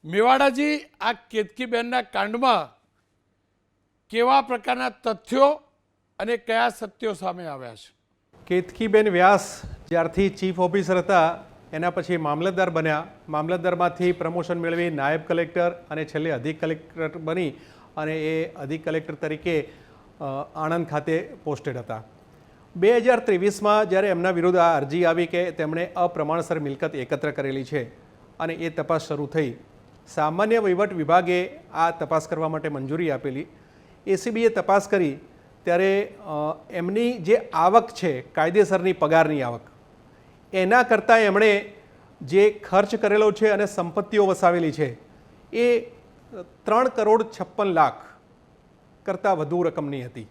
મેવાડાજી, આ કેતકીબેનના કાંડમાં કેવા પ્રકારના તથ્યો અને કયા સત્યો સામે આવ્યા છે? કેતકીબેન વ્યાસ જ્યારથી ચીફ ઓફિસર હતા એના પછી મામલતદાર બન્યા, મામલતદારમાંથી પ્રમોશન મેળવી નાયબ કલેક્ટર અને છેલ્લે અધિક કલેક્ટર બની અને એ અધિક કલેક્ટર તરીકે આણંદ ખાતે પોસ્ટેડ હતા. 2023માં જ્યારે એમના વિરુદ્ધ આ અરજી આવી કે તેમણે અપ્રમાણસર મિલકત એકત્ર કરેલી છે અને એ તપાસ શરૂ થઈ, સામાન્ય વહીવટ વિભાગે આ તપાસ કરવા માટે મંજૂરી આપેલી. એસીબીએ તપાસ કરી ત્યારે એમની જે આવક છે, કાયદેસરની પગારની આવક, એના કરતાં એમણે જે ખર્ચ કરેલો છે અને સંપત્તિઓ વસાવેલી છે એ 3,56,00,000 કરતાં વધુ રકમની હતી.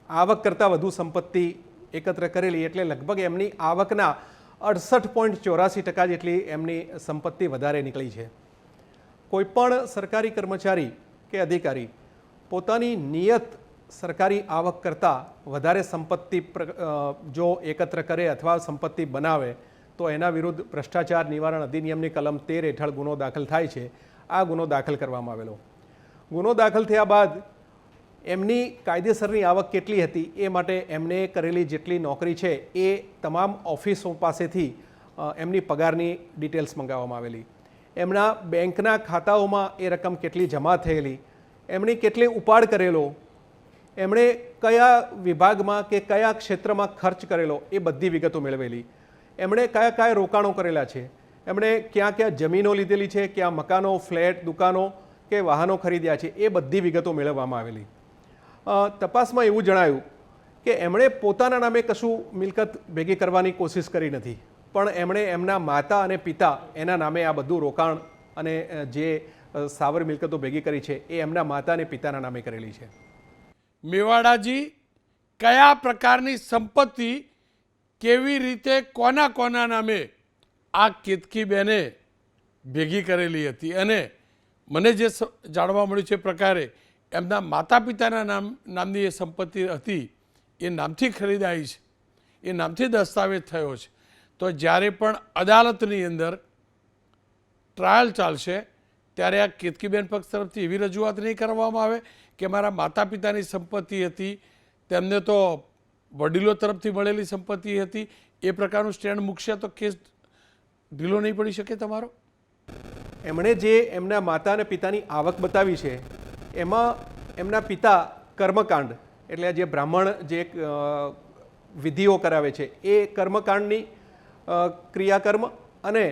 આવક કરતાં વધુ સંપત્તિ એકત્ર કરેલી, એટલે લગભગ એમની આવકના 68.84% જેટલી એમની સંપત્તિ વધારે નીકળી છે. કોઈપણ સરકારી કર્મચારી કે અધિકારી પોતાની નિયત સરકારી આવક કરતાં વધારે સંપત્તિ જો એકત્ર કરે અથવા સંપત્તિ બનાવે તો એના વિરુદ્ધ ભ્રષ્ટાચાર નિવારણ અધિનિયમની કલમ 13 હેઠળ ગુનો દાખલ થાય છે. આ ગુનો દાખલ કરવામાં આવેલો. ગુનો દાખલ થયા બાદ એમની કાયદેસરની આવક કેટલી હતી એ માટે એમને કરેલી જેટલી નોકરી છે એ તમામ ઓફિસો પાસેથી એમની પગારની ડિટેલ્સ મંગાવવામાં આવેલી. એમના બેંકના ખાતાઓમાં એ રકમ કેટલી જમા થયેલી, એમણે કેટલી ઉપાડ કરેલો, એમણે કયા વિભાગમાં કે કયા ક્ષેત્રમાં ખર્ચ કરેલો એ બધી વિગતો મેળવેલી. એમણે કયા કયા રોકાણો કરેલા છે, એમણે ક્યાં ક્યાં જમીનો લીધેલી છે, ક્યાં મકાનો, ફ્લેટ, દુકાનો કે વાહનો ખરીદ્યા છે, એ બધી વિગતો મેળવવામાં આવેલી. તપાસમાં એવું જણાયું કે એમણે પોતાના નામે કશું મિલકત ભેગી કરવાની કોશિશ કરી નથી, પણ એમણે એમના માતા અને પિતા એના નામે આ બધું રોકાણ અને જે સ્થાવર મિલકતો ભેગી કરી છે એ એમના માતા અને પિતાના નામે કરેલી છે. મેવાડાજી, કયા પ્રકારની સંપત્તિ કેવી રીતે કોના કોના નામે આ કેતકીબેને ભેગી કરેલી હતી? અને મને જે જાણવા મળ્યું છે પ્રકારે એમના માતા પિતાના નામની એ સંપત્તિ હતી, એ નામથી ખરીદાઈ છે, એ નામથી દસ્તાવેજ થયો છે. તો જ્યારે પણ અદાલતની અંદર ટ્રાયલ ચાલશે ત્યારે આ કેતકીબેન પક્ષ તરફથી એવી રજૂઆત નહીં કરવામાં આવે કે મારા માતા પિતાની સંપત્તિ હતી, તેમને તો વડીલો તરફથી મળેલી સંપત્તિ હતી, એ પ્રકારનું સ્ટેન્ડ મૂકશે તો કેસ ઢીલો નહીં પડી શકે તમારો? એમણે જે એમના માતા અને પિતાની આવક બતાવી છે એમાં એમના પિતા કર્મકાંડ, એટલે જે બ્રાહ્મણ જે વિધિઓ કરાવે છે એ કર્મકાંડની ક્રિયાકર્મ અને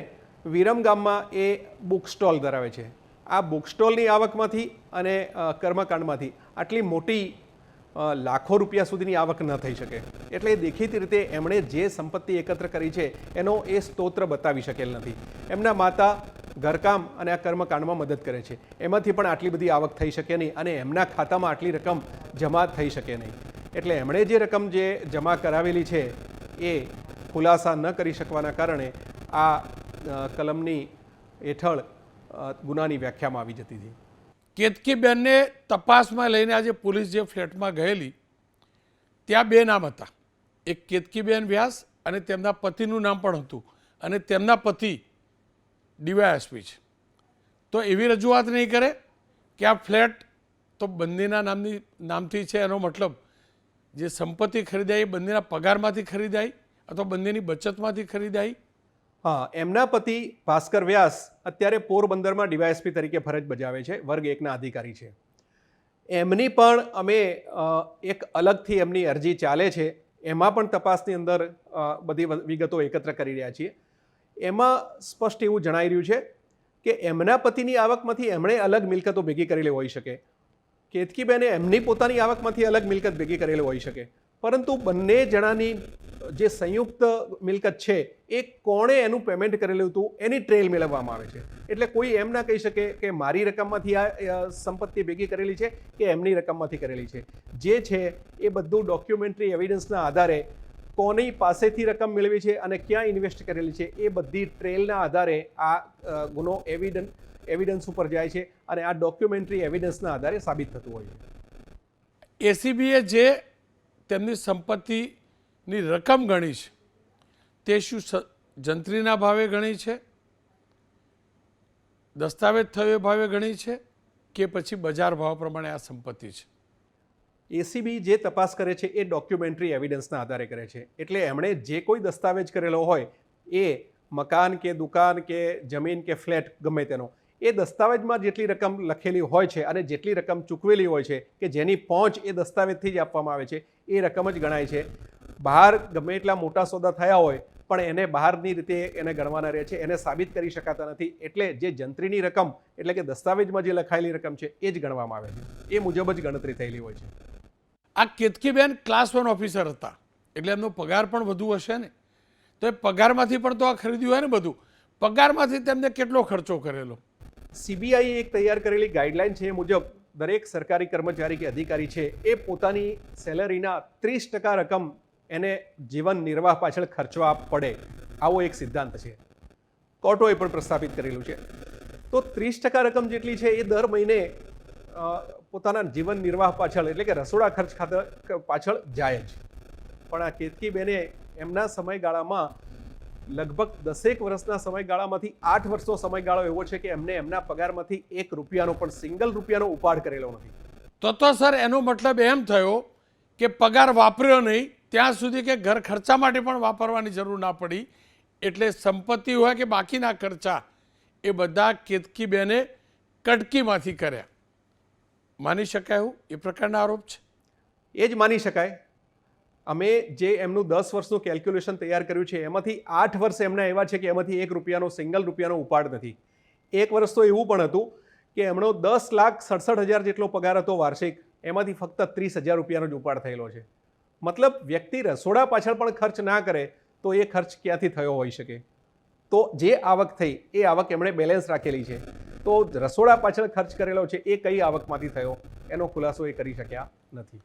વિરમ ગામમાં એ બુક સ્ટોલ ધરાવે છે. આ બુક સ્ટોલની આવકમાંથી અને કર્મકાંડમાંથી આટલી મોટી લાખો રૂપિયા સુધીની આવક ન થઈ શકે. એટલે દેખીતી રીતે એમણે જે સંપત્તિ એકત્ર કરી છે એનો એ સ્તોત્ર બતાવી શકેલ નથી. એમના માતા ઘરકામ અને આ કર્મકાંડમાં મદદ કરે છે, એમાંથી પણ આટલી બધી આવક થઈ શકે નહીં અને એમના ખાતામાં આટલી રકમ જમા થઈ શકે નહીં. એટલે એમણે જે રકમ જે જમા કરાવેલી છે એ ખુલાસા ન કરી શકવાના કારણે આ કલમની હેઠળ ગુનાની વ્યાખ્યામાં આવી જતી હતી. કેતકીબેનને તપાસમાં લઈને આજે પોલીસ જે ફ્લેટમાં ગયેલી ત્યાં બે નામ હતા, એક કેતકીબેન વ્યાસ અને તેમના પતિનું નામ પણ હતું, અને તેમના પતિ ડીવાયએસપી છે. તો એવી રજૂઆત નહીં કરે કે આ ફ્લેટ તો બંનેના નામથી છે, એનો મતલબ જે સંપત્તિ ખરીદાઈ એ બંનેના પગારમાંથી ખરીદાઈ અથવા બંનેની બચતમાંથી ખરીદાઈ? હા, એમના પતિ ભાસ્કર વ્યાસ અત્યારે પોરબંદરમાં ડીવાયએસપી તરીકે ફરજ બજાવે છે, વર્ગ 1ના અધિકારી છે. એમની પણ અમે એક અલગથી એમની અરજી ચાલે છે, એમાં પણ તપાસની અંદર બધી વિગતો એકત્ર કરી રહ્યા છીએ. એમાં સ્પષ્ટ એવું જણાઈ રહ્યું છે કે એમના પતિની આવકમાંથી એમણે અલગ મિલકતો ભેગી કરેલી હોઈ શકે, કેતકીબેને એમની પોતાની આવકમાંથી અલગ મિલકત ભેગી કરેલી હોઈ શકે, પરંતુ બંને જણાની જે સંયુક્ત મિલકત છે એ કોણે એનું પેમેન્ટ કરેલું હતું એની ટ્રેલ મેળવવામાં આવે છે. એટલે કોઈ એમ ના કહી શકે કે મારી રકમમાંથી આ સંપત્તિ ભેગી કરેલી છે કે એમની રકમમાંથી કરેલી છે. જે છે એ બધું ડોક્યુમેન્ટરી એવિડન્સના આધારે કોની પાસેથી રકમ મેળવી છે અને ક્યાં ઇન્વેસ્ટ કરેલી છે એ બધી ટ્રેલના આધારે આ ગુનો એવિડન્સ ઉપર જાય છે અને આ ડોક્યુમેન્ટરી એવિડન્સના આધારે સાબિત થતું હોય છે. એસીબીએ જે તેમની સંપત્તિની રકમ ગણી છે તે શું જંત્રીના ભાવે ગણી છે દસ્તાવેજ થયો એ ભાવે ગણી છે કે પછી બજાર ભાવ પ્રમાણે આ સંપત્તિ છે? એસીબી જે તપાસ કરે છે એ ડોક્યુમેન્ટરી એવિડન્સના આધારે કરે છે. એટલે એમણે જે કોઈ દસ્તાવેજ કરેલો હોય એ મકાન કે દુકાન કે જમીન કે ફ્લેટ ગમે તેનો, એ દસ્તાવેજમાં જેટલી રકમ લખેલી હોય છે અને જેટલી રકમ ચૂકવેલી હોય છે કે જેની પહોંચ એ દસ્તાવેજથી જ આપવામાં આવે છે એ રકમ જ ગણાય છે. બહાર ગમે એટલા મોટા સોદા થયા હોય પણ એને બહારની રીતે એને ગણવાના રહે છે, એને સાબિત કરી શકાતા નથી. એટલે જે જંત્રીની રકમ એટલે કે દસ્તાવેજમાં જે લખાયેલી રકમ છે એ જ ગણવામાં આવે છે. એ મુજબ જ ગણતરી થયેલી હોય છે. આ કેતકીબેન ક્લાસ 1 ઓફિસર હતા એટલે એમનો પગાર પણ વધુ હશે ને, તો એ પગારમાંથી પણ તો આ ખરીદ્યું હોય ને બધું. પગારમાંથી તેમને કેટલો ખર્ચો કરેલો? સીબીઆઈએ એક તૈયાર કરેલી ગાઈડલાઈન છે એ મુજબ દરેક સરકારી કર્મચારી કે અધિકારી છે એ પોતાની સેલરીના 30% રકમ એને જીવન નિર્વાહ પાછળ ખર્ચવા પડે, આવો એક સિદ્ધાંત છે. કોર્ટોએ પણ પ્રસ્થાપિત કરેલું છે. તો 30% રકમ જેટલી છે એ દર મહિને પોતાના જીવન નિર્વાહ પાછળ એટલે કે રસોડા ખર્ચ ખાતર પાછળ જાય જ. પણ આ કેતકીબેને એમના સમયગાળામાં લગભગ 10 વર્ષના સમયગાળામાંથી 8 વર્ષનો સમયગાળો એવો છે કે એમને એમના પગારમાંથી 1 રૂપિયાનો પણ સિંગલ રૂપિયાનો ઉપાડ કરેલો નથી. તો સર એનો મતલબ એમ થયો કે પગાર વાપર્યો નહીં ત્યાં સુધી કે ઘર ખર્ચા માટે પણ વાપરવાની જરૂર ના પડી, એટલે સંપત્તિ હોય કે બાકીના ખર્ચા એ બધા કેતકીબેને કટકીમાંથી કર્યા. માની શકાય એવું એ પ્રકારના આરોપ છે? એ જ માની શકાય. અમે જે એમનું 10 વર્ષનું કેલ્ક્યુલેશન તૈયાર કર્યું છે એમાંથી 8 વર્ષ એમના એવા છે કે એમાંથી 1 રૂપિયાનો સિંગલ રૂપિયાનો ઉપાડ નથી. એક વર્ષ તો એવું પણ હતું કે એમનો 10,67,000 જેટલો પગાર હતો વાર્ષિક, એમાંથી ફક્ત 30,000 રૂપિયાનો જ ઉપાડ થયેલો છે. મતલબ વ્યક્તિ રસોડા પાછળ પણ ખર્ચ ના કરે તો એ ખર્ચ ક્યાંથી થયો હોઈ શકે? તો જે આવક થઈ એ આવક એમણે બેલેન્સ રાખેલી છે. તો રસોડા પાછળ ખર્ચ કરેલો છે એ કઈ આવકમાંથી થયો એનો ખુલાસો એ કરી શક્યા નથી.